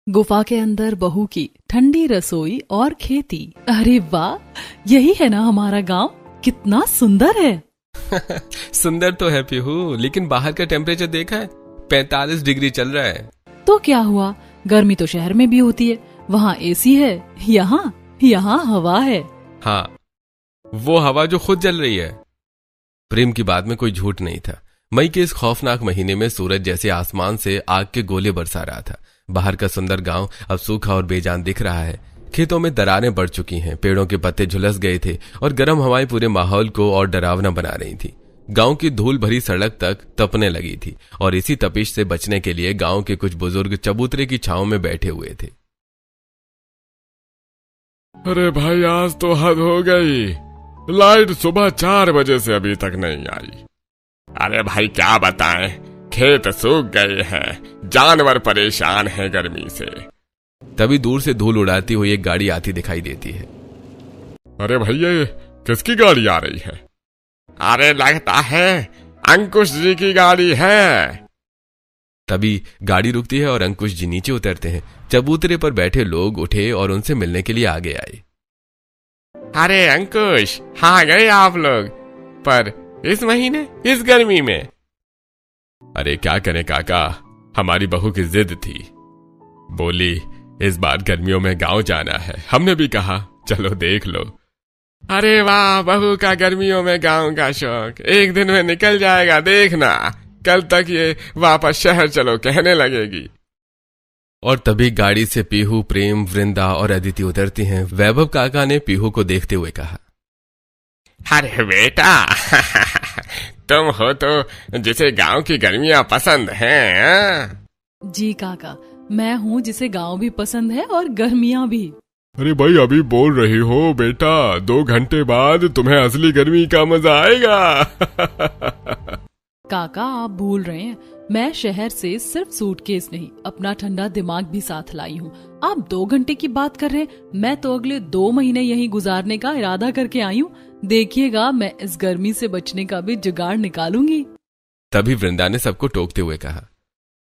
गुफा के अंदर बहू की ठंडी रसोई और खेती। अरे वाह, यही है ना हमारा गांव, कितना सुंदर है। सुंदर तो है पीहू, लेकिन बाहर का टेम्परेचर देखा है? 45 डिग्री चल रहा है। तो क्या हुआ, गर्मी तो शहर में भी होती है, वहाँ एसी है, यहाँ हवा है। हाँ, वो हवा जो खुद जल रही है। प्रेम की बात में कोई झूठ नहीं था। मई के इस खौफनाक महीने में सूरज जैसे आसमान से आग के गोले बरसा रहा था। बाहर का सुंदर गांव अब सूखा और बेजान दिख रहा है। खेतों में दरारें बढ़ चुकी हैं, पेड़ों के पत्ते झुलस गए थे और गर्म हवाएं पूरे माहौल को और डरावना बना रही थी। गांव की धूल भरी सड़क तक तपने लगी थी और इसी तपिश से बचने के लिए गांव के कुछ बुजुर्ग चबूतरे की छांव में बैठे हुए थे। अरे भाई, आज तो हद हो गई, लाइट सुबह 4 बजे से अभी तक नहीं आई। अरे भाई क्या बताएं, खेत सूख गए हैं, जानवर परेशान हैं गर्मी से। तभी दूर से धूल उड़ाती हुई एक गाड़ी आती दिखाई देती है। अरे भाई, ये किसकी गाड़ी आ रही है? अरे लगता है अंकुश जी की गाड़ी है। तभी गाड़ी रुकती है और अंकुश जी नीचे उतरते हैं। चबूतरे पर बैठे लोग उठे और उनसे मिलने के लिए आगे आए। अरे अंकुश, हाँ गए आप लोग, पर इस महीने, इस गर्मी में? अरे क्या करें काका, हमारी बहू की जिद थी, बोली इस बार गर्मियों में गांव जाना है। हमने भी कहा चलो देख लो। अरे वाह, बहू का गर्मियों में गांव का शौक एक दिन में निकल जाएगा, देखना कल तक ये वापस शहर चलो कहने लगेगी। और तभी गाड़ी से पीहू, प्रेम, वृंदा और अदिति उतरती हैं। वैभव काका ने पीहू को देखते हुए कहा, अरे बेटा तुम हो तो जिसे गांव की गर्मियां पसंद हैं। जी काका, मैं हूँ जिसे गांव भी पसंद है और गर्मियाँ भी। अरे भाई, अभी बोल रही हो बेटा, 2 घंटे बाद तुम्हें असली गर्मी का मजा आएगा। काका आप भूल रहे हैं, मैं शहर से सिर्फ सूटकेस नहीं, अपना ठंडा दिमाग भी साथ लाई हूँ। आप 2 घंटे की बात कर रहे हैं, मैं तो अगले 2 महीने यहीं गुजारने का इरादा करके आई हूँ। देखिएगा, मैं इस गर्मी से बचने का भी जुगाड़ निकालूंगी। तभी वृंदा ने सबको टोकते हुए कहा,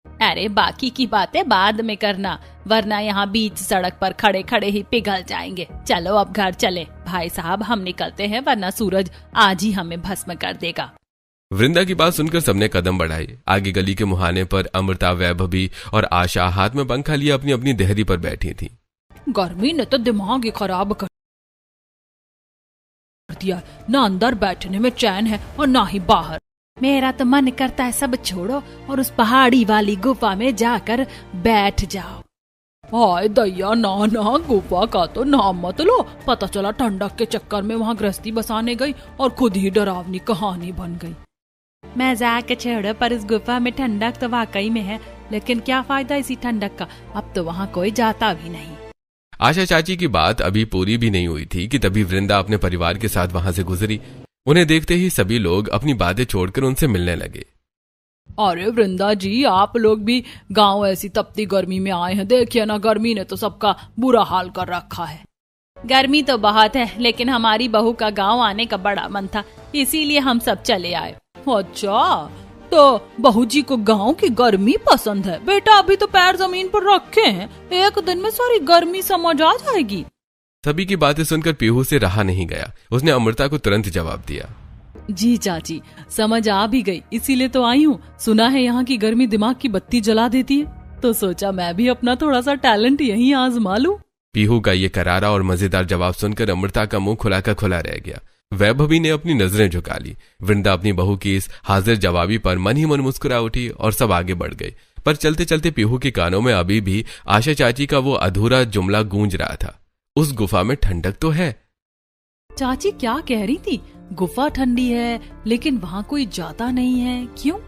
अरे बाकी की बातें बाद में करना, वरना यहाँ बीच सड़क पर खड़े खड़े ही पिघल जाएंगे। चलो अब घर चले भाई साहब, हम निकलते हैं, वरना सूरज आज ही हमें भस्म कर देगा। वृंदा की बात सुनकर सबने कदम बढ़ाए। आगे गली के मुहाने पर अमृता, वैभवी और आशा हाथ में पंखा लिए अपनी अपनी देहरी पर बैठी थी। गर्मी ने तो दिमाग ही खराब कर दिया, ना अंदर बैठने में चैन है और ना ही बाहर। मेरा तो मन करता है सब छोड़ो और उस पहाड़ी वाली गुफा में जाकर बैठ जाओ। हाय दैया, ना गुफा का तो नाम मत लो, पता चला ठंडक के चक्कर में वहाँ गृहस्थी बसाने गई और खुद ही डरावनी कहानी बन गई। मजाक छोड़ो, पर इस गुफा में ठंडक तो वाकई में है, लेकिन क्या फायदा इसी ठंडक का, अब तो वहाँ कोई जाता भी नहीं। आशा चाची की बात अभी पूरी भी नहीं हुई थी कि तभी वृंदा अपने परिवार के साथ वहां से गुजरी। उन्हें देखते ही सभी लोग अपनी बातें छोड़कर उनसे मिलने लगे। अरे वृंदा जी, आप लोग भी गांव ऐसी तपती गर्मी में आए हैं, देखिए ना, गर्मी ने तो सबका बुरा हाल कर रखा है। गर्मी तो बहुत है, लेकिन हमारी बहू का गांव आने का बड़ा मन था, इसीलिए हम सब चले आए। अच्छा, तो बहू जी को गांव की गर्मी पसंद है। बेटा अभी तो पैर जमीन पर रखे हैं, एक दिन में सारी गर्मी समझ आ जाएगी। सभी की बातें सुनकर पीहू से रहा नहीं गया, उसने अमृता को तुरंत जवाब दिया, जी चाची, समझ आ भी गई, इसीलिए तो आई हूँ। सुना है यहाँ की गर्मी दिमाग की बत्ती जला देती है, तो सोचा मैं भी अपना थोड़ा सा टैलेंट यहीं आजमा लूं। पीहू का ये करारा और मजेदार जवाब सुनकर अमृता का मुंह खुला का खुला रह गया। वैभवी ने अपनी नजरें झुका ली। वृंदा अपनी बहू की इस हाजिर जवाबी पर मन ही मन मुस्कुरा उठी और सब आगे बढ़ गए। पर चलते चलते पीहू के कानों में अभी भी आशा चाची का वो अधूरा जुमला गूंज रहा था, उस गुफा में ठंडक तो है। चाची क्या कह रही थी? गुफा ठंडी है, लेकिन वहाँ कोई जाता नहीं है, क्यों?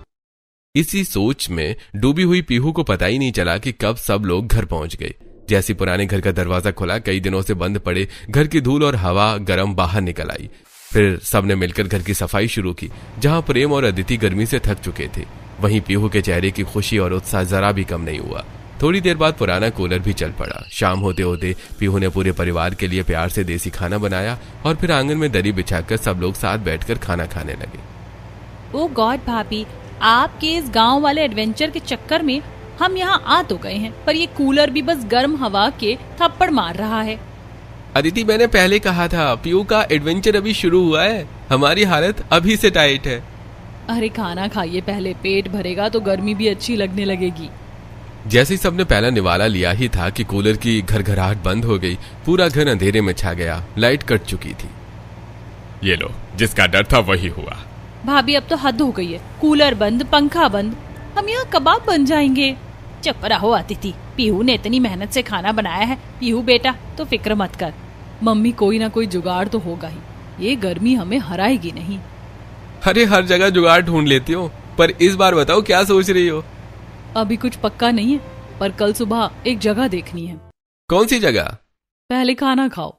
इसी सोच में डूबी हुई पीहू को पता ही नहीं चला कि कब सब लोग घर पहुंच गए। जैसे पुराने घर का दरवाजा खुला, कई दिनों से बंद पड़े घर की धूल और हवा गर्म बाहर निकल आई। फिर सबने मिलकर घर की सफाई शुरू की। जहां प्रेम और अदिति गर्मी से थक चुके थे, वहीं पीहू के चेहरे की खुशी और उत्साह जरा भी कम नहीं हुआ। थोड़ी देर बाद पुराना कूलर भी चल पड़ा। शाम होते होते पीहू ने पूरे परिवार के लिए प्यार से देसी खाना बनाया और फिर आंगन में दरी बिछाकर सब लोग साथ बैठकर खाना खाने लगे। ओ गॉड भाभी, आपके इस गांव वाले एडवेंचर के चक्कर में हम यहाँ आ तो गए हैं, पर ये कूलर भी बस गर्म हवा के थप्पड़ मार रहा है। अदिति, मैंने पहले कहा था पीयू का एडवेंचर अभी शुरू हुआ है, हमारी हालत अभी से टाइट है। अरे खाना खाइए पहले, पेट भरेगा तो गर्मी भी अच्छी लगने लगेगी। जैसे ही सबने पहला निवाला लिया ही था कि कूलर की घरघराहट बंद हो गई। पूरा घर अंधेरे में छा गया, लाइट कट चुकी थी। ये लो, जिसका डर था वही हुआ। भाभी अब तो हद हो गई है, कूलर बंद, पंखा बंद, हम यहाँ कबाब बन जाएंगे। चुप रहो अतिथि, पीहू ने इतनी मेहनत से खाना बनाया है। पीहू बेटा तो फिक्र मत कर। मम्मी कोई ना कोई जुगाड़ तो होगा ही, ये गर्मी हमें हराएगी नहीं। अरे हर जगह जुगाड़ ढूंढ लेती हो, पर इस बार बताओ क्या सोच रही हो? अभी कुछ पक्का नहीं है, पर कल सुबह एक जगह देखनी है। कौन सी जगह? पहले खाना खाओ।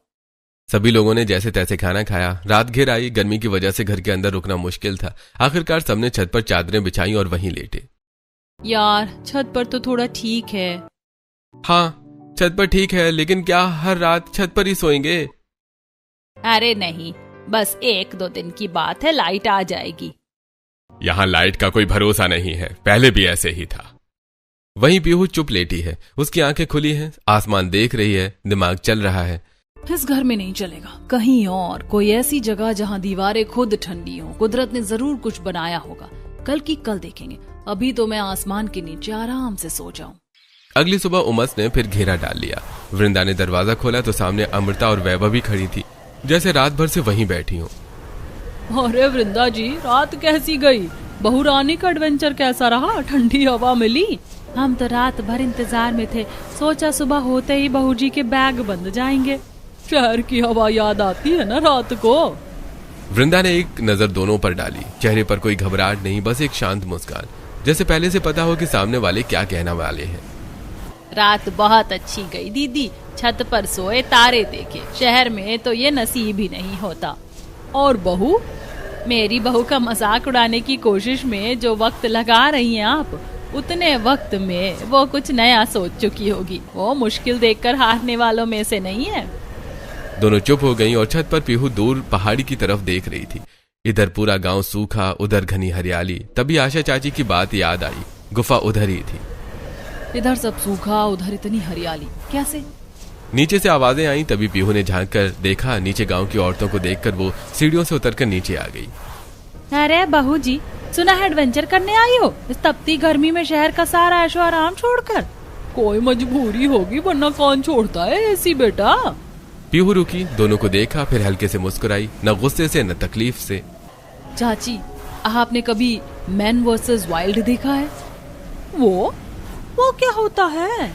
सभी लोगों ने जैसे तैसे खाना खाया। रात घिर आई, गर्मी की वजह से घर के अंदर रुकना मुश्किल था। आखिरकार सबने छत पर चादरें बिछाई और वहीं लेटे। यार छत पर तो थोड़ा ठीक है। हाँ छत पर ठीक है, लेकिन क्या हर रात छत पर ही सोएंगे? अरे नहीं, बस 1-2 दिन की बात है, लाइट आ जाएगी। यहाँ लाइट का कोई भरोसा नहीं है, पहले भी ऐसे ही था। वहीं पीहू चुप लेटी है, उसकी आंखें खुली हैं, आसमान देख रही है, दिमाग चल रहा है। इस घर में नहीं चलेगा, कहीं और कोई ऐसी जगह जहाँ दीवारें खुद ठंडी हो। कुदरत ने जरूर कुछ बनाया होगा, कल की कल देखेंगे। अभी तो मैं आसमान के नीचे आराम से सो जाऊं। अगली सुबह उमस ने फिर घेरा डाल लिया। वृंदा ने दरवाजा खोला तो सामने अमृता और वैभव भी खड़ी थी, जैसे रात भर से वहीं बैठी हो। अरे वृंदा जी, रात कैसी गई? बहू रानी का एडवेंचर कैसा रहा? ठंडी हवा मिली? हम तो रात भर इंतजार में थे, सोचा सुबह होते ही बहू जी के बैग बंद जाएंगे। शहर की हवा याद आती है ना रात को। वृंदा ने एक नजर दोनों पर डाली। चेहरे पर कोई घबराहट नहीं, बस एक शांत मुस्कान, जैसे पहले से पता हो कि सामने वाले क्या कहने वाले हैं। रात बहुत अच्छी गई दीदी, छत पर सोए, तारे देखे। शहर में तो ये नसीब ही नहीं होता। और बहू? मेरी बहू का मजाक उड़ाने की कोशिश में जो वक्त लगा रही हैं आप, उतने वक्त में वो कुछ नया सोच चुकी होगी। वो मुश्किल देखकर हारने वालों में से नहीं है। दोनों चुप हो गईं और छत पर पीहू दूर पहाड़ी की तरफ देख रही थी। इधर पूरा गांव सूखा, उधर घनी हरियाली। तभी आशा चाची की बात याद आई, गुफा उधर ही थी। इधर सब सूखा, उधर इतनी हरियाली, कैसे? नीचे से आवाजें आई, तभी पीहू ने झांक कर देखा। नीचे गांव की औरतों को देखकर वो सीढ़ियों से उतरकर नीचे आ गई। अरे बहू जी, सुना है एडवेंचर करने आई हो इस तपती गर्मी में, शहर का सारा ऐशो आराम छोड़कर? कोई मजबूरी होगी, वरना कौन छोड़ता है एसी बेटा। पीहू रुकी, दोनों को देखा, फिर हल्के से मुस्कुराई, न गुस्से से न तकलीफ से। चाची, आपने कभी मैन वर्सेस वाइल्ड देखा है? वो क्या होता है?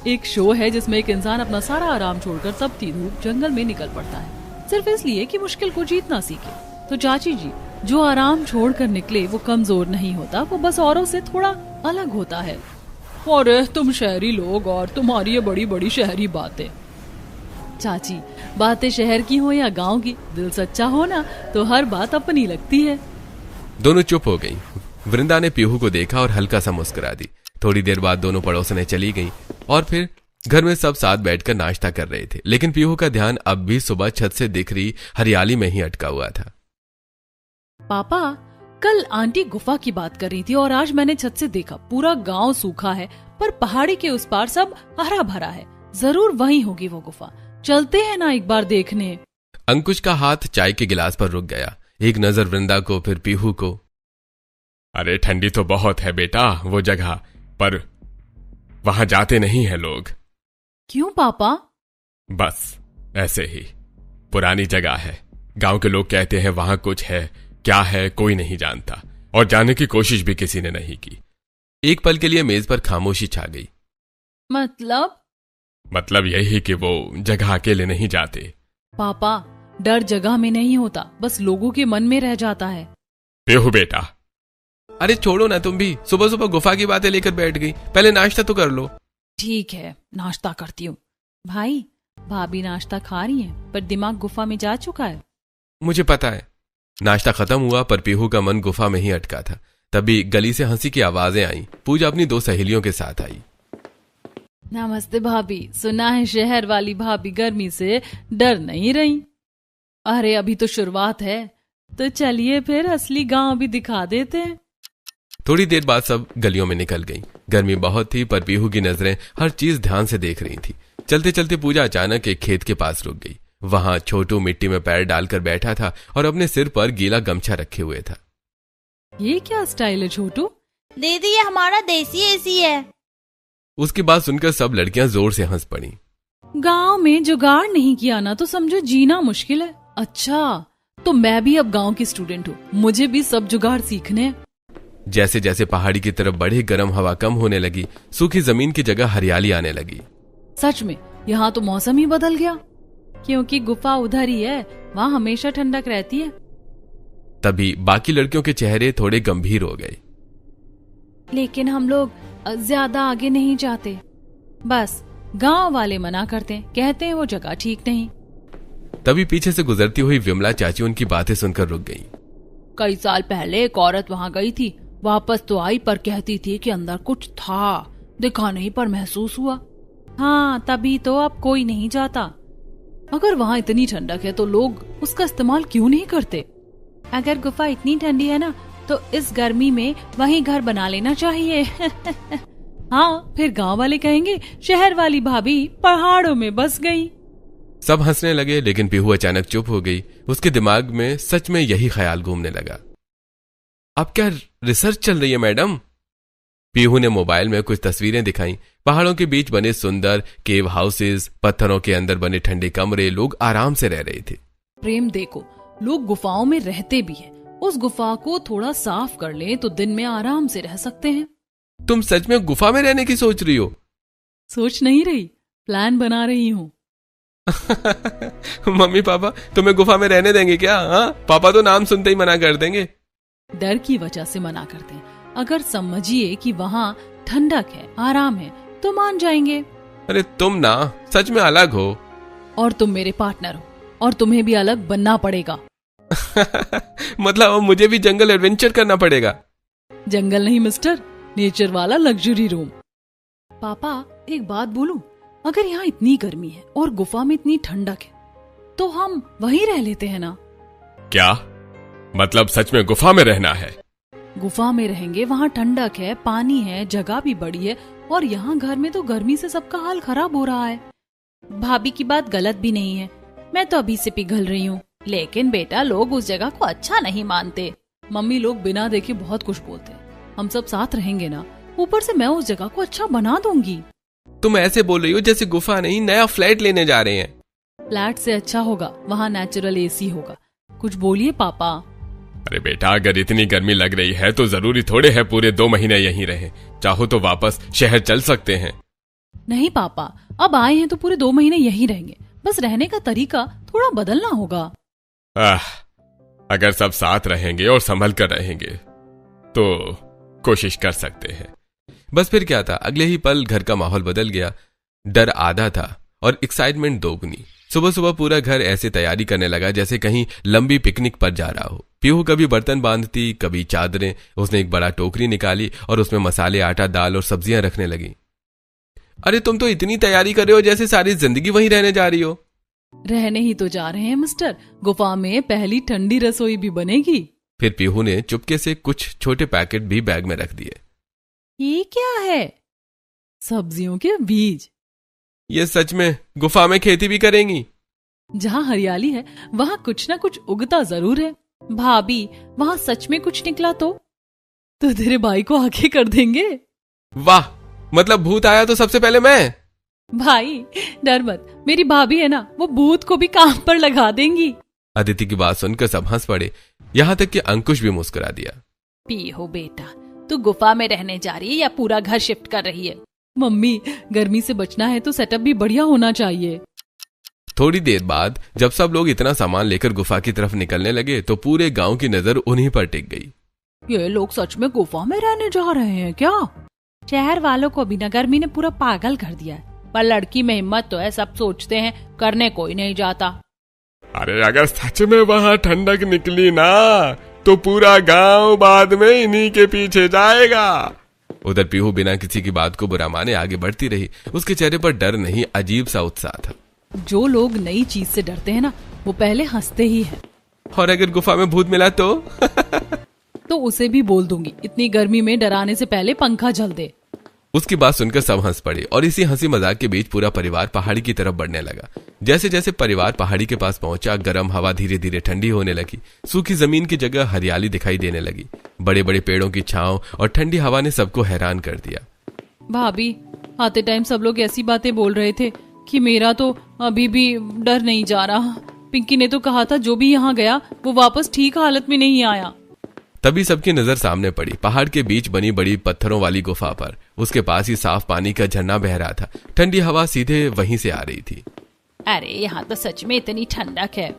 एक शो है जिसमें एक इंसान अपना सारा आराम छोड़कर तपती धूप जंगल में निकल पड़ता है, सिर्फ इसलिए कि मुश्किल को जीतना सीखे। तो चाची जी, जो आराम छोड़कर निकले वो कमजोर नहीं होता, वो बस औरों से थोड़ा अलग होता है। अरे तुम शहरी लोग और तुम्हारी ये बड़ी बड़ी शहरी बातें। चाची, बातें शहर की हो या गांव की, दिल सच्चा हो ना तो हर बात अपनी लगती है। दोनों चुप हो गईं। वृंदा ने पीहू को देखा और हल्का सा मुस्कुरा दी। थोड़ी देर बाद दोनों पड़ोसनें चली गईं और फिर घर में सब साथ बैठकर नाश्ता कर रहे थे। लेकिन पीहू का ध्यान अब भी सुबह छत से दिख रही हरियाली में ही अटका हुआ था। पापा, कल आंटी गुफा की बात कर रही थी और आज मैंने छत से देखा, पूरा गांव सूखा है पर पहाड़ी के उस पार सब हरा भरा है। जरूर वहीं होगी वो गुफा, चलते हैं ना एक बार देखने। अंकुश का हाथ चाय के गिलास पर रुक गया, एक नजर वृंदा को, फिर पीहू को। अरे ठंडी तो बहुत है बेटा वो जगह, पर वहां जाते नहीं है लोग। क्यों पापा? बस ऐसे ही, पुरानी जगह है। गांव के लोग कहते हैं वहां कुछ है, क्या है कोई नहीं जानता, और जाने की कोशिश भी किसी ने नहीं की। एक पल के लिए मेज पर खामोशी छा गई। मतलब यही कि वो जगह अकेले नहीं जाते। पापा, डर जगह में नहीं होता, बस लोगों के मन में रह जाता है। पीहू बेटा। अरे छोड़ो ना, तुम भी सुबह सुबह गुफा की बातें लेकर बैठ गई, पहले नाश्ता तो कर लो। ठीक है, नाश्ता करती हूँ। भाई, भाभी नाश्ता खा रही हैं, पर दिमाग गुफा में जा चुका है। मुझे पता है। नाश्ता खत्म हुआ पर पीहू का मन गुफा में ही अटका था। तभी गली से हंसी की आवाजें आई। पूजा अपनी 2 सहेलियों के साथ आई। नमस्ते भाभी, सुना है शहर वाली भाभी गर्मी से डर नहीं रही। अरे अभी तो शुरुआत है, तो चलिए फिर असली गांव भी दिखा देते हैं। थोड़ी देर बाद सब गलियों में निकल गईं। गर्मी बहुत थी पर पीहू की नजरें हर चीज ध्यान से देख रही थी। चलते चलते पूजा अचानक एक खेत के पास रुक गई। वहां छोटू मिट्टी में पैर डालकर बैठा था और अपने सिर पर गीला गमछा रखे हुए था। ये क्या स्टाइल है छोटू? दीदी ये हमारा देसी एसी है। उसकी बात सुनकर सब लड़कियां जोर से हंस पड़ी। गांव में जुगाड़ नहीं किया ना तो समझो जीना मुश्किल है। अच्छा, तो मैं भी अब गांव की स्टूडेंट हूँ, मुझे भी सब जुगाड़ सीखने हैं। जैसे जैसे पहाड़ी की तरफ बढ़े गर्म हवा कम होने लगी, सूखी जमीन की जगह हरियाली आने लगी। सच में यहाँ तो मौसम ही बदल गया, क्योंकि गुफा उधर ही है, वहाँ हमेशा ठंडक रहती है। तभी बाकी लड़कियों के चेहरे थोड़े गंभीर हो गए। लेकिन हम लोग ज्यादा आगे नहीं जाते, बस गांव वाले मना करते हैं, कहते हैं वो जगह ठीक नहीं। तभी पीछे से गुजरती हुई विमला चाची उनकी बातें सुनकर रुक गईं। कई साल पहले एक औरत वहाँ गई थी, वापस तो आई पर कहती थी कि अंदर कुछ था, दिखा नहीं पर महसूस हुआ। हाँ, तभी तो अब कोई नहीं जाता। अगर वहाँ इतनी ठंडक है तो लोग उसका इस्तेमाल क्यों नहीं करते? अगर गुफा इतनी ठंडी है ना तो इस गर्मी में वहीं घर बना लेना चाहिए। हाँ, फिर गांव वाले कहेंगे शहर वाली भाभी पहाड़ों में बस गई। सब हंसने लगे, लेकिन पीहू अचानक चुप हो गई। उसके दिमाग में सच में यही ख्याल घूमने लगा। अब क्या रिसर्च चल रही है मैडम? पीहू ने मोबाइल में कुछ तस्वीरें दिखाई। पहाड़ों के बीच बने सुंदर केव हाउसेस, पत्थरों के अंदर बने ठंडे कमरे, लोग आराम से रह रहे थे। प्रेम देखो, लोग गुफाओं में रहते भी हैं। उस गुफा को थोड़ा साफ कर लें तो दिन में आराम से रह सकते हैं। तुम सच में गुफा में रहने की सोच रही हो? सोच नहीं रही, प्लान बना रही हूँ। मम्मी पापा तुम्हें गुफा में रहने देंगे क्या? हाँ, पापा तो नाम सुनते ही मना कर देंगे। डर की वजह से मना करते हैं। अगर समझिए कि वहाँ ठंडक है, आराम है, तो मान जाएंगे। अरे तुम ना सच में अलग हो। और तुम मेरे पार्टनर हो, और तुम्हें भी अलग बनना पड़ेगा। मतलब अब मुझे भी जंगल एडवेंचर करना पड़ेगा? जंगल नहीं मिस्टर, नेचर वाला लग्जरी रूम। पापा एक बात बोलूं, अगर यहाँ इतनी गर्मी है और गुफा में इतनी ठंडक है तो हम वहीं रह लेते हैं ना? क्या मतलब सच में गुफा में रहना है? गुफा में रहेंगे, वहाँ ठंडक है, पानी है, जगह भी बड़ी है, और यहाँ घर में तो गर्मी से सबका हाल खराब हो रहा है। भाभी की बात गलत भी नहीं है, मैं तो अभी से पिघल रही हूँ, लेकिन बेटा लोग उस जगह को अच्छा नहीं मानते। मम्मी लोग बिना देखे बहुत कुछ बोलते हैं। हम सब साथ रहेंगे ना, ऊपर से मैं उस जगह को अच्छा बना दूंगी। तुम ऐसे बोल रही हो जैसे गुफा नहीं नया फ्लैट लेने जा रहे हैं। फ्लैट से अच्छा होगा, वहाँ नेचुरल एसी होगा। कुछ बोलिए पापा। अरे बेटा अगर इतनी गर्मी लग रही है तो जरूरी थोड़े है पूरे 2 महीने यहीं रहे। चाहो तो वापस शहर चल सकते हैं। नहीं पापा, अब आए हैं तो पूरे 2 महीने यहीं रहेंगे, बस रहने का तरीका थोड़ा बदलना होगा। अगर सब साथ रहेंगे और संभल कर रहेंगे तो कोशिश कर सकते हैं। बस फिर क्या था, अगले ही पल घर का माहौल बदल गया। डर आधा था और एक्साइटमेंट दोगुनी। सुबह सुबह पूरा घर ऐसे तैयारी करने लगा जैसे कहीं लंबी पिकनिक पर जा रहा हो। पीहू कभी बर्तन बांधती, कभी चादरें। उसने एक बड़ा टोकरी निकाली और उसमें मसाले, आटा, दाल और सब्जियां रखने लगी। अरे तुम तो इतनी तैयारी कर रहे हो जैसे सारी जिंदगी वहीं रहने जा रही हो। रहने ही तो जा रहे हैं मिस्टर, गुफा में पहली ठंडी रसोई भी बनेगी। फिर पीहू ने चुपके से कुछ छोटे पैकेट भी बैग में रख दिए। ये क्या है? सब्जियों के बीज। ये सच में गुफा में खेती भी करेंगी? जहाँ हरियाली है वहाँ कुछ ना कुछ उगता जरूर है। भाभी वहाँ सच में कुछ निकला तो तेरे भाई को आगे कर देंगे। वाह, मतलब भूत आया तो सबसे पहले मैं? भाई डर मत, मेरी भाभी है ना, वो भूत को भी काम पर लगा देंगी। अदिति की बात सुनकर सब हंस पड़े, यहाँ तक कि अंकुश भी मुस्कुरा दिया। पीहू बेटा तू गुफा में रहने जा रही है या पूरा घर शिफ्ट कर रही है? मम्मी गर्मी से बचना है तो सेटअप भी बढ़िया होना चाहिए। थोड़ी देर बाद जब सब लोग इतना सामान लेकर गुफा की तरफ निकलने लगे तो पूरे गांव की नजर उन्हीं पर टिक गई। ये लोग सच में गुफा में रहने जा रहे हैं क्या? शहर वालों को भी गर्मी ने पूरा पागल कर दिया है, पर लड़की में हिम्मत तो है, सब सोचते हैं, करने कोई नहीं जाता। अरे अगर सच में वहाँ ठंडक निकली ना तो पूरा गांव बाद में इन्हीं के पीछे जाएगा। उधर पीहू बिना किसी की बात को बुरा माने आगे बढ़ती रही। उसके चेहरे पर डर नहीं, अजीब सा उत्साह था। जो लोग नई चीज से डरते हैं ना, वो पहले हंसते ही हैं। और अगर गुफा में भूत मिला तो? तो उसे भी बोल दूंगी इतनी गर्मी में डराने से पहले पंखा जल दे। उसकी बात सुनकर सब हंस पड़े और इसी हंसी मजाक के बीच पूरा परिवार पहाड़ी की तरफ बढ़ने लगा। जैसे जैसे परिवार पहाड़ी के पास पहुंचा, गर्म हवा धीरे धीरे ठंडी होने लगी। सूखी जमीन की जगह हरियाली दिखाई देने लगी। बड़े बड़े पेड़ों की छांव और ठंडी हवा ने सबको हैरान कर दिया। भाभी, आते टाइम सब लोग ऐसी बातें बोल रहे थे कि मेरा तो अभी भी डर नहीं जा रहा। पिंकी ने तो कहा था जो भी यहाँ गया वो वापस ठीक हालत में नहीं आया। तभी सबकी नजर सामने पड़ी, पहाड़ के बीच बनी बड़ी पत्थरों वाली गुफा पर। उसके पास ही साफ पानी का झरना बह रहा था। ठंडी हवा सीधे वहीं से आ रही थी। अरे यहाँ तो सच में इतनी ठंडक है।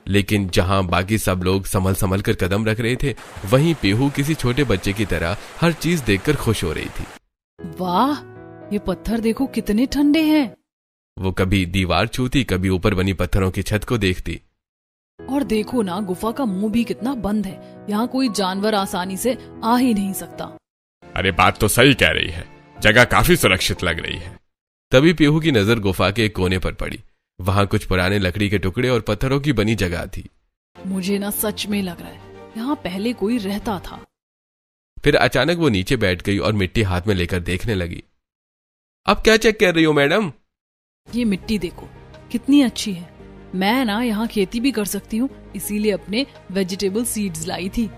लेकिन जहां बाकी सब लोग संभल संभल कर कदम रख रहे थे, वहीं पीहू किसी छोटे बच्चे की तरह हर चीज देखकर खुश हो रही थी। वाह, ये पत्थर देखो कितने ठंडे हैं। वो कभी दीवार छूती, कभी ऊपर बनी पत्थरों की छत को देखती। और देखो ना, गुफा का मुंह भी कितना बंद है। यहाँ कोई जानवर आसानी से आ ही नहीं सकता। अरे बात तो सही कह रही है, जगह काफी सुरक्षित लग रही है। तभी पीहू की नजर गुफा के एक कोने पर पड़ी। वहां कुछ पुराने लकड़ी के टुकड़े और पत्थरों की बनी जगह थी। मुझे ना सच में लग रहा है यहाँ पहले कोई रहता था। फिर अचानक वो नीचे बैठ गई और मिट्टी हाथ में लेकर देखने लगी। अब क्या चेक कर रही हो मैडम? ये मिट्टी देखो कितनी अच्छी है। मैं ना यहाँ खेती भी कर सकती हूँ, इसीलिए अपने वेजिटेबल सीड्स लाई थी।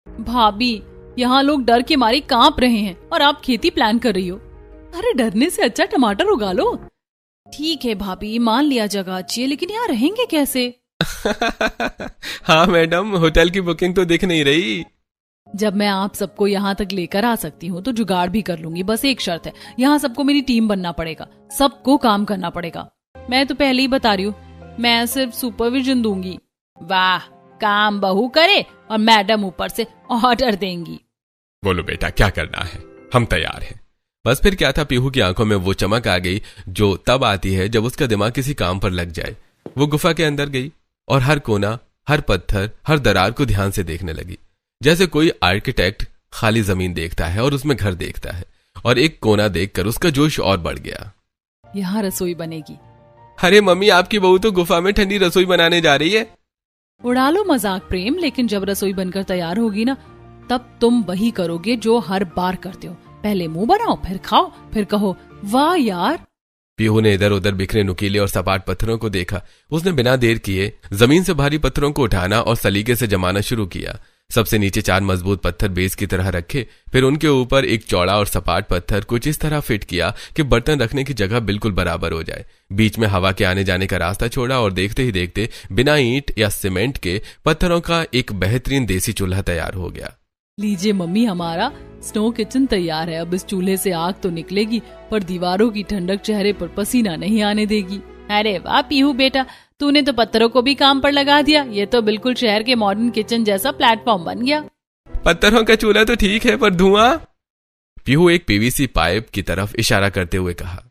भाभी, यहाँ लोग डर के मारे कांप रहे हैं और आप खेती प्लान कर रही हो। अरे डरने से अच्छा टमाटर उगा लो। ठीक है भाभी, मान लिया जगह अच्छी है, लेकिन यहाँ रहेंगे कैसे? हाँ मैडम, होटल की बुकिंग तो दिख नहीं रही। जब मैं आप सबको यहाँ तक लेकर आ सकती हूँ तो जुगाड़ भी कर लूंगी। बस एक शर्त है, यहाँ सबको मेरी टीम बनना पड़ेगा, सबको काम करना पड़ेगा। मैं तो पहले ही बता रही हूँ, मैं सिर्फ सुपरविजन दूंगी। वाह, काम बहू करे और मैडम ऊपर से ऑर्डर देंगी। बोलो बेटा, क्या करना है, हम तैयार हैं। बस फिर क्या था, पीहू की आंखों में वो चमक आ गई जो तब आती है जब उसका दिमाग किसी काम पर लग जाए। वो गुफा के अंदर गई और हर कोना, हर पत्थर, हर दरार को ध्यान से देखने लगी, जैसे कोई आर्किटेक्ट खाली जमीन देखता है और उसमें घर देखता है। और एक कोना देखकर उसका जोश और बढ़ गया। यहाँ रसोई बनेगी। अरे मम्मी, आपकी बहू तो गुफा में ठंडी रसोई बनाने जा रही है। उड़ा लो मजाक प्रेम, लेकिन जब रसोई बनकर तैयार होगी ना, तब तुम वही करोगे जो हर बार करते हो। पहले मुंह बनाओ, फिर खाओ, फिर कहो वाह यार। पीहू ने इधर उधर बिखरे नुकीले और सपाट पत्थरों को देखा। उसने बिना देर किए जमीन से भारी पत्थरों को उठाना और सलीके से जमाना शुरू किया। सबसे नीचे 4 मजबूत पत्थर बेस की तरह रखे, फिर उनके ऊपर एक चौड़ा और सपाट पत्थर कुछ इस तरह फिट किया कि बर्तन रखने की जगह बिल्कुल बराबर हो जाए। बीच में हवा के आने जाने का रास्ता छोड़ा और देखते ही देखते बिना ईंट या सीमेंट के पत्थरों का एक बेहतरीन देसी चूल्हा तैयार हो गया। लीजिए मम्मी, हमारा स्नो किचन तैयार है। अब इस चूल्हे से आग तो निकलेगी, पर दीवारों की ठंडक चेहरे पर पसीना नहीं आने देगी। अरे वाह पीहू बेटा, तूने तो पत्थरों को भी काम पर लगा दिया। ये तो बिल्कुल शहर के मॉडर्न किचन जैसा प्लेटफॉर्म बन गया। पत्थरों का चूल्हा तो ठीक है, पर धुआं? पीहू एक पीवीसी पाइप की तरफ इशारा करते हुए कहा।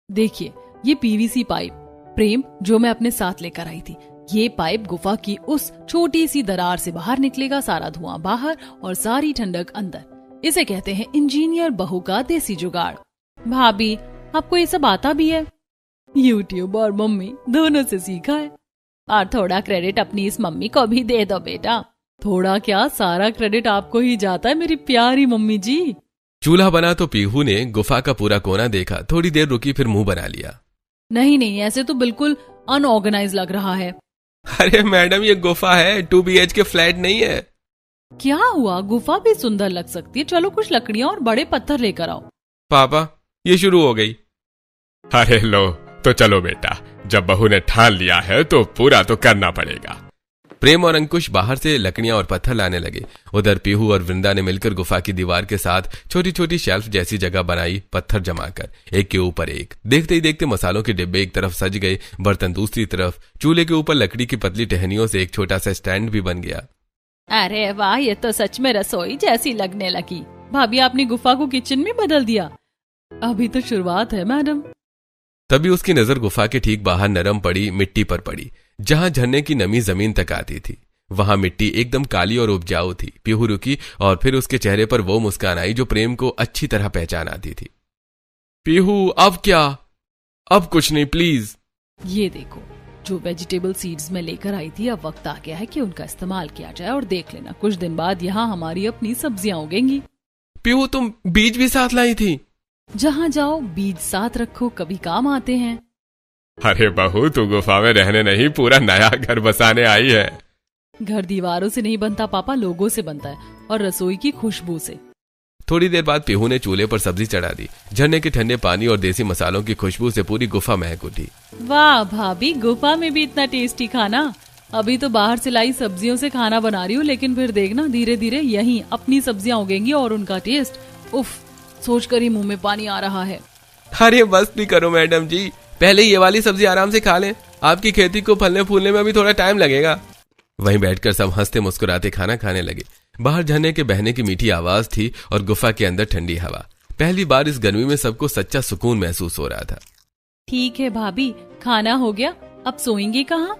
देखिए, ये पीवीसी पाइप प्रेम जो मैं अपने साथ लेकर आई थी। ये पाइप गुफा की उस छोटी सी दरार से बाहर निकलेगा, सारा धुआं बाहर और सारी ठंडक अंदर। इसे कहते हैं इंजीनियर बहू का देसी जुगाड़। भाभी, आपको ये सब आता भी है? यूट्यूब और मम्मी दोनों से सीखा है। और थोड़ा क्रेडिट अपनी इस मम्मी को भी दे दो बेटा। थोड़ा क्या, सारा क्रेडिट आपको ही जाता है मेरी प्यारी मम्मी जी। चूल्हा बना तो पीहू ने गुफा का पूरा कोना देखा, थोड़ी देर रुकी, फिर मुंह बना लिया। नहीं, ऐसे तो बिल्कुल अनऑर्गेनाइज लग रहा है। अरे मैडम, ये गुफा है, 2 BHK फ्लैट नहीं है। क्या हुआ, गुफा भी सुंदर लग सकती है। चलो कुछ लकड़ियां और बड़े पत्थर लेकर आओ। पापा, ये शुरू हो गई। अरे लो, तो चलो बेटा, जब बहू ने ठान लिया है तो पूरा तो करना पड़ेगा। प्रेम और अंकुश बाहर से लकड़ियां और पत्थर लाने लगे। उधर पीहू और वृंदा ने मिलकर गुफा की दीवार के साथ छोटी छोटी शेल्फ जैसी जगह बनाई, पत्थर जमाकर एक के ऊपर एक। देखते ही देखते मसालों के डिब्बे एक तरफ सज गए, बर्तन दूसरी तरफ। चूल्हे के ऊपर लकड़ी की पतली टहनियों से एक छोटा सा स्टैंड भी बन गया। अरे वाह, ये तो सच में रसोई जैसी लगने लगी। भाभी, आपने गुफा को किचन में बदल दिया। अभी तो शुरुआत है मैडम। तभी उसकी नजर गुफा के ठीक बाहर नरम पड़ी मिट्टी पर पड़ी, जहां झरने की नमी जमीन तक आती थी। वहां मिट्टी एकदम काली और उपजाऊ थी। पीहू रुकी और फिर उसके चेहरे पर वो मुस्कान आई जो प्रेम को अच्छी तरह पहचान आती थी। पीहू, अब क्या? अब कुछ नहीं, प्लीज। ये देखो, जो वेजिटेबल सीड्स में लेकर आई थी, अब वक्त आ गया है कि उनका इस्तेमाल किया जाए। और देख लेना, कुछ दिन बाद यहाँ हमारी अपनी सब्जियां उगेंगी। पीहू, तुम बीज भी साथ लाई थी? जहाँ जाओ बीज साथ रखो, कभी काम आते हैं। अरे बहू, तू गुफा में रहने नहीं, पूरा नया घर बसाने आई है। घर दीवारों से नहीं बनता पापा, लोगों से बनता है, और रसोई की खुशबू से। थोड़ी देर बाद पीहू ने चूल्हे पर सब्जी चढ़ा दी। झरने के ठंडे पानी और देसी मसालों की खुशबू से पूरी गुफा महक उठी। वाह भाभी, गुफा में भी इतना टेस्टी खाना। अभी तो बाहर से लाई सब्जियों से खाना बना रही हूँ, लेकिन फिर देखना धीरे धीरे यहीं अपनी सब्जियां उगेंगी और उनका टेस्ट, उफ, सोचकर ही मुंह में पानी आ रहा है। अरे बस भी करो मैडम जी, पहले ये वाली सब्जी आराम से खा लें। आपकी खेती को फलने फूलने में अभी थोड़ा टाइम लगेगा। वहीं बैठकर सब हंसते मुस्कुराते खाना खाने लगे। बाहर झरने के बहने की मीठी आवाज थी और गुफा के अंदर ठंडी हवा। पहली बार इस गर्मी में सबको सच्चा सुकून महसूस हो रहा था। ठीक है भाभी, खाना हो गया, अब सोएंगे कहाँ?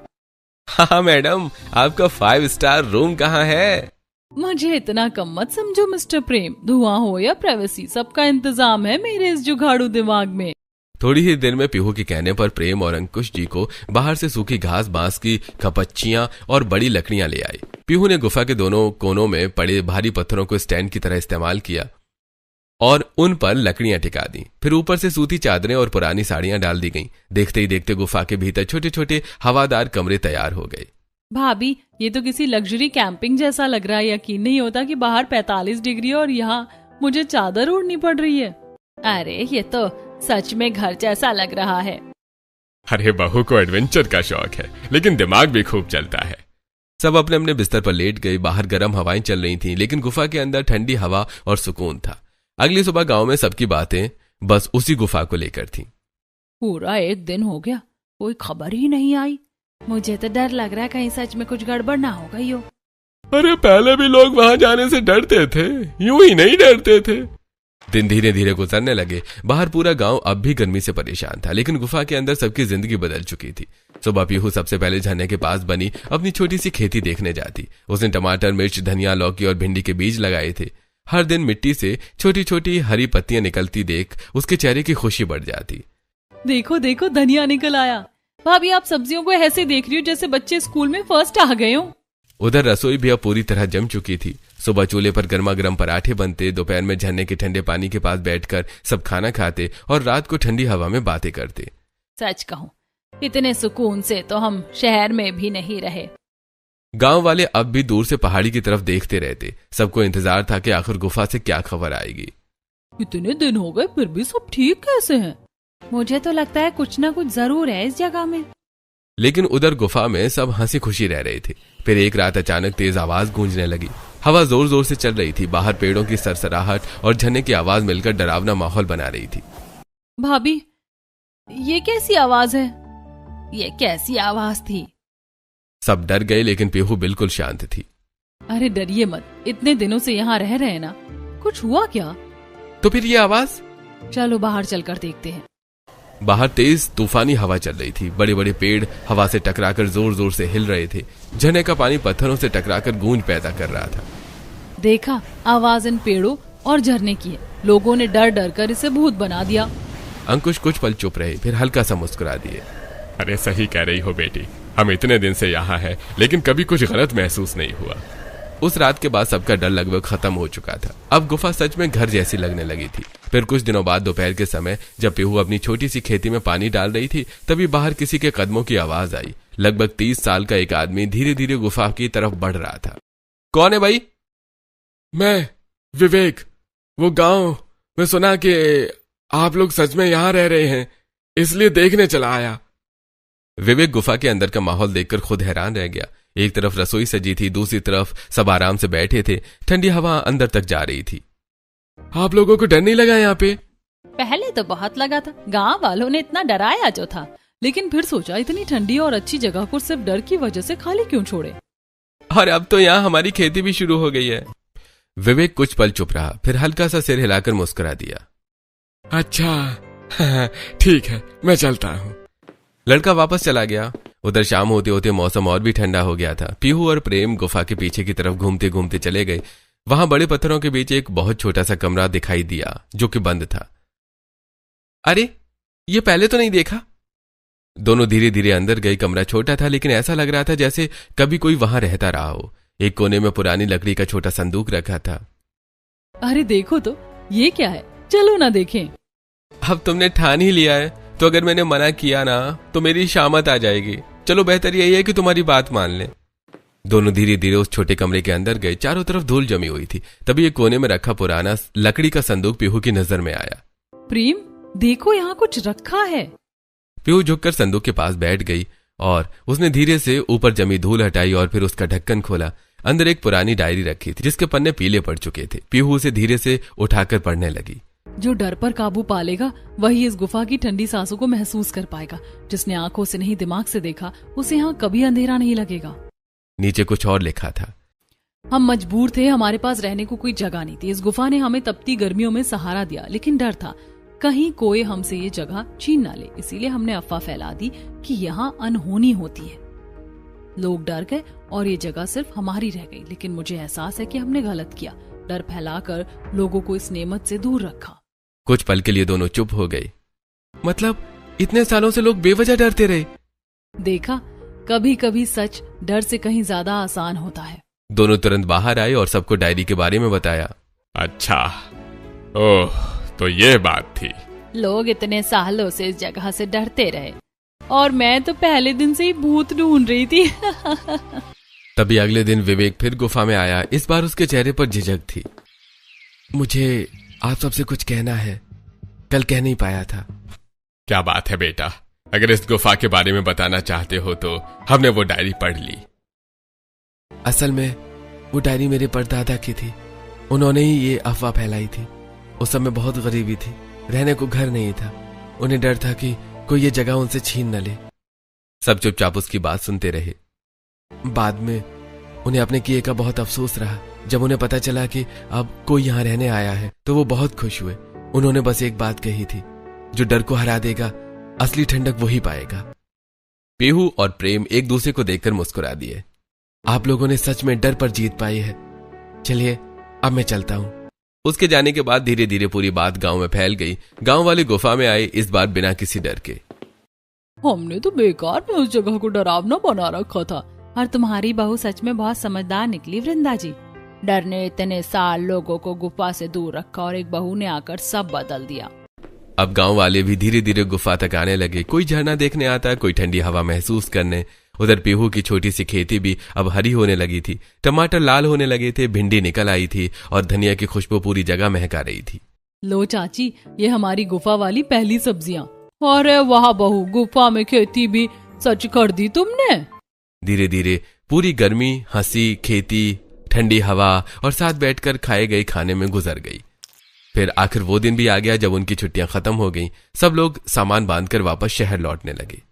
हाँ मैडम, आपका 5 स्टार रूम कहाँ है? मुझे इतना कम मत समझो मिस्टर प्रेम। धुआं हो या प्राइवेसी, सबका इंतजाम है मेरे इस जुगाड़ू दिमाग में। थोड़ी ही देर में पीहू के कहने पर प्रेम और अंकुश जी को बाहर से सूखी घास, बांस की खपच्चियां और बड़ी लकड़ियां ले आई। पीहू ने गुफा के दोनों कोनों में पड़े भारी पत्थरों को स्टैंड की तरह इस्तेमाल किया और उन पर लकड़ियां टिका दी। फिर ऊपर से सूती चादरें और पुरानी साड़ियां डाल दी गईं। देखते ही देखते गुफा के भीतर छोटे छोटे हवादार कमरे तैयार हो गए। भाभी, ये तो किसी लग्जरी कैंपिंग जैसा लग रहा है। यकीन नहीं होता कि बाहर 45 डिग्री और यहाँ मुझे चादर ओढ़नी पड़ रही है। अरे ये तो सच में घर जैसा लग रहा है। अरे बहू को एडवेंचर का शौक है, लेकिन दिमाग भी खूब चलता है। सब अपने अपने बिस्तर पर लेट गए। बाहर गर्म हवाएं चल रही थीं, लेकिन गुफा के अंदर ठंडी हवा और सुकून था। अगली सुबह गांव में सबकी बातें बस उसी गुफा को लेकर थीं। पूरा एक दिन हो गया, कोई खबर ही नहीं आई। मुझे तो डर लग रहा है कहीं सच में कुछ गड़बड़ ना हो गई हो। अरे पहले भी लोग वहां जाने से डरते थे, यूं ही नहीं डरते थे। दिन धीरे धीरे गुजरने लगे। बाहर पूरा गांव अब भी गर्मी से परेशान था, लेकिन गुफा के अंदर सबकी जिंदगी बदल चुकी थी। सुबह पीहू सबसे पहले झरने के पास बनी अपनी छोटी सी खेती देखने जाती। उसने टमाटर, मिर्च, धनिया, लौकी और भिंडी के बीज लगाए थे। हर दिन मिट्टी से छोटी छोटी हरी पत्तियां निकलती देख उसके चेहरे की खुशी बढ़ जाती। देखो देखो, धनिया निकल आया। भाभी, आप सब्जियों को ऐसे देख रही हो जैसे बच्चे स्कूल में फर्स्ट आ गए हो। उधर रसोई भी अब पूरी तरह जम चुकी थी। सुबह चूल्हे पर गर्मा गर्म पराठे बनते, दोपहर में झरने के ठंडे पानी के पास बैठकर सब खाना खाते और रात को ठंडी हवा में बातें करते। सच कहूं, इतने सुकून से तो हम शहर में भी नहीं रहे। गांव वाले अब भी दूर से पहाड़ी की तरफ देखते रहते। सबको इंतजार था कि आखिर गुफा से क्या खबर आएगी। इतने दिन हो गए फिर भी सब ठीक कैसे हैं? मुझे तो लगता है कुछ ना कुछ जरूर है इस जगह में। लेकिन उधर गुफा में सब हंसी खुशी रह रहे थे। फिर एक रात अचानक तेज आवाज गूंजने लगी। हवा जोर जोर से चल रही थी। बाहर पेड़ों की सरसराहट और झरने की आवाज मिलकर डरावना माहौल बना रही थी। भाभी, ये कैसी आवाज है? ये कैसी आवाज थी? सब डर गए, लेकिन पीहू बिल्कुल शांत थी। अरे डरिए मत, इतने दिनों से यहाँ रह रहे हैं ना, कुछ हुआ क्या? तो फिर ये आवाज? चलो बाहर चलकर देखते हैं। बाहर तेज तूफानी हवा चल रही थी। बड़े बड़े पेड़ हवा से टकराकर जोर जोर से हिल रहे थे। झरने का पानी पत्थरों से टकराकर गूंज पैदा कर रहा था। देखा, आवाज इन पेड़ों और झरने की है। लोगों ने डर डर कर इसे भूत बना दिया। अंकुश कुछ पल चुप रहे, फिर हल्का सा मुस्कुरा दिए। अरे सही कह रही हो बेटी, हम इतने दिन से यहाँ हैं, लेकिन कभी कुछ गलत महसूस नहीं हुआ। उस रात के बाद सबका डर लगभग खत्म हो चुका था। अब गुफा सच में घर जैसी लगने लगी थी। फिर कुछ दिनों बाद दोपहर के समय जब पीहू अपनी छोटी सी खेती में पानी डाल रही थी, तभी बाहर किसी के कदमों की आवाज आई। लगभग 30 साल का एक आदमी धीरे धीरे गुफा की तरफ बढ़ रहा था। कौन है भाई? मैं विवेक। वो गांव में सुना कि आप लोग सच में यहाँ रह रहे हैं, इसलिए देखने चला आया। विवेक गुफा के अंदर का माहौल देखकर खुद हैरान रह गया। एक तरफ रसोई सजी थी, दूसरी तरफ सब आराम से बैठे थे। ठंडी हवा अंदर तक जा रही थी। आप लोगों को डर नहीं लगा यहाँ पे? पहले तो बहुत लगा था, गांव वालों ने इतना डराया जो था, लेकिन फिर सोचा इतनी ठंडी और अच्छी जगह को सिर्फ डर की वजह से खाली क्यों छोड़े। और अब तो यहाँ हमारी खेती भी शुरू हो गई है। विवेक कुछ पल चुप रहा, फिर हल्का सा सिर हिलाकर मुस्कुरा दिया। अच्छा ठीक है, मैं चलता हूँ। लड़का वापस चला गया। उधर शाम होते होते मौसम और भी ठंडा हो गया था। पीहू और प्रेम गुफा के पीछे की तरफ घूमते घूमते चले गए। वहां बड़े पत्थरों के बीच एक बहुत छोटा सा कमरा दिखाई दिया जो कि बंद था। अरे, ये पहले तो नहीं देखा। दोनों धीरे धीरे अंदर गए। कमरा छोटा था लेकिन ऐसा लग रहा था जैसे कभी कोई वहां रहता रहा हो। एक कोने में पुरानी लकड़ी का छोटा संदूक रखा था। अरे देखो तो, ये क्या है, चलो ना देखें। अब तुमने ठान ही लिया है तो अगर मैंने मना किया ना तो मेरी शामत आ जाएगी। चलो बेहतर यही है कि तुम्हारी बात मान लें। दोनों धीरे धीरे उस छोटे कमरे के अंदर गए। चारों तरफ धूल जमी हुई थी। तभी एक कोने में रखा पुराना लकड़ी का संदूक पीहू की नजर में आया। प्रेम, देखो यहाँ कुछ रखा है। पीहू झुककर संदूक के पास बैठ गई और उसने धीरे से ऊपर जमी धूल हटाई और फिर उसका ढक्कन खोला। अंदर एक पुरानी डायरी रखी थी जिसके पन्ने पीले पड़ चुके थे। पीहू उसे धीरे से उठाकर पढ़ने लगी। जो डर पर काबू पा लेगा वही इस गुफा की ठंडी सांसों को महसूस कर पाएगा। जिसने आंखों से नहीं दिमाग से देखा उसे यहाँ कभी अंधेरा नहीं लगेगा। नीचे कुछ और लिखा था। हम मजबूर थे, हमारे पास रहने को कोई जगह नहीं थी। इस गुफा ने हमें तपती गर्मियों में सहारा दिया, लेकिन डर था कहीं कोई हमसे ये जगह छीन ना ले। इसीलिए हमने अफवाह फैला दी कि यहाँ अनहोनी होती है। लोग डर गए और ये जगह सिर्फ हमारी रह गई। लेकिन मुझे एहसास है कि हमने गलत किया। डर फैलाकर लोगों को इस नेमत से दूर रखा। कुछ पल के लिए दोनों चुप हो गए। मतलब इतने सालों से लोग बेवजह डरते रहे। देखा, कभी कभी सच डर से कहीं ज्यादा आसान होता है। दोनों तुरंत बाहर आए और सबको डायरी के बारे में बताया। अच्छा, ओह, तो ये बात थी। लोग इतने सालों से इस जगह से डरते रहे और मैं तो पहले दिन से ही भूत ढूंढ रही थी। तभी अगले दिन विवेक फिर गुफा में आया। इस बार उसके चेहरे पर झिझक थी। मुझे आप सबसे कुछ कहना है, कल कह नहीं पाया था। क्या बात है बेटा, अगर इस गुफा के बारे में बताना चाहते हो तो हमने वो डायरी पढ़ ली। असल में वो डायरी मेरे परदादा की थी। उन्होंने ही ये अफवाह फैलाई थी। उस समय बहुत गरीबी थी, रहने को घर नहीं था। उन्हें डर था कि कोई ये जगह उनसे छीन न ले। सब चुपचाप उसकी बात सुनते रहे। बाद में उन्हें अपने किए का बहुत अफसोस रहा। जब उन्हें पता चला कि अब कोई यहाँ रहने आया है तो वो बहुत खुश हुए। उन्होंने बस एक बात कही थी, जो डर को हरा देगा असली ठंडक वही पाएगा। पीहू और प्रेम एक दूसरे को देखकर मुस्कुरा दिए। आप लोगों ने सच में डर पर जीत पाई है। चलिए अब मैं चलता हूँ। उसके जाने के बाद धीरे धीरे पूरी बात गांव में फैल गई। गांव वाले गुफा में आए, इस बार बिना किसी डर के। हमने तो बेकार में उस जगह को डरावना बना रखा था। और तुम्हारी बहू सच में बहुत समझदार निकली वृंदा जी। डर ने इतने साल लोगों को गुफा से दूर रखा और एक बहू ने आकर सब बदल दिया। अब गांव वाले भी धीरे धीरे गुफा तक आने लगे। कोई झरना देखने आता, कोई ठंडी हवा महसूस करने। उधर पीहू की छोटी सी खेती भी अब हरी होने लगी थी। टमाटर लाल होने लगे थे, भिंडी निकल आई थी और धनिया की खुशबू पूरी जगह महका रही थी। लो चाची, ये हमारी गुफा वाली पहली सब्जियां। अरे वाह बहू, गुफा में खेती भी सच कर दी तुमने। धीरे धीरे पूरी गर्मी, हंसी, खेती, ठंडी हवा और साथ बैठकर खाए गए खाने में गुजर गई। फिर आखिर वो दिन भी आ गया जब उनकी छुट्टियां खत्म हो गईं। सब लोग सामान बांधकर वापस शहर लौटने लगे।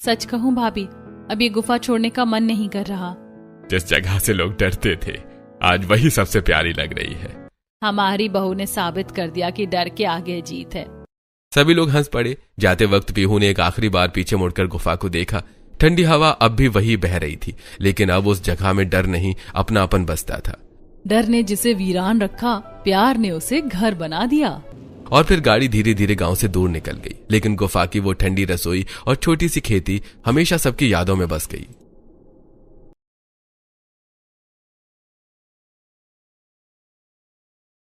सच कहूँ भाभी, अब ये गुफा छोड़ने का मन नहीं कर रहा। जिस जगह से लोग डरते थे आज वही सबसे प्यारी लग रही है। हमारी बहू ने साबित कर दिया कि डर के आगे जीत है। सभी लोग हंस पड़े। जाते वक्त पीहू ने एक आखिरी बार पीछे मुड़कर गुफा को देखा। ठंडी हवा अब भी वही बह रही थी, लेकिन अब उस जगह में डर नहीं, अपनापन बसता था। डर ने जिसे वीरान रखा, प्यार ने उसे घर बना दिया। और फिर गाड़ी धीरे धीरे गांव से दूर निकल गई, लेकिन गुफा की वो ठंडी रसोई और छोटी सी खेती हमेशा सबकी यादों में बस गई।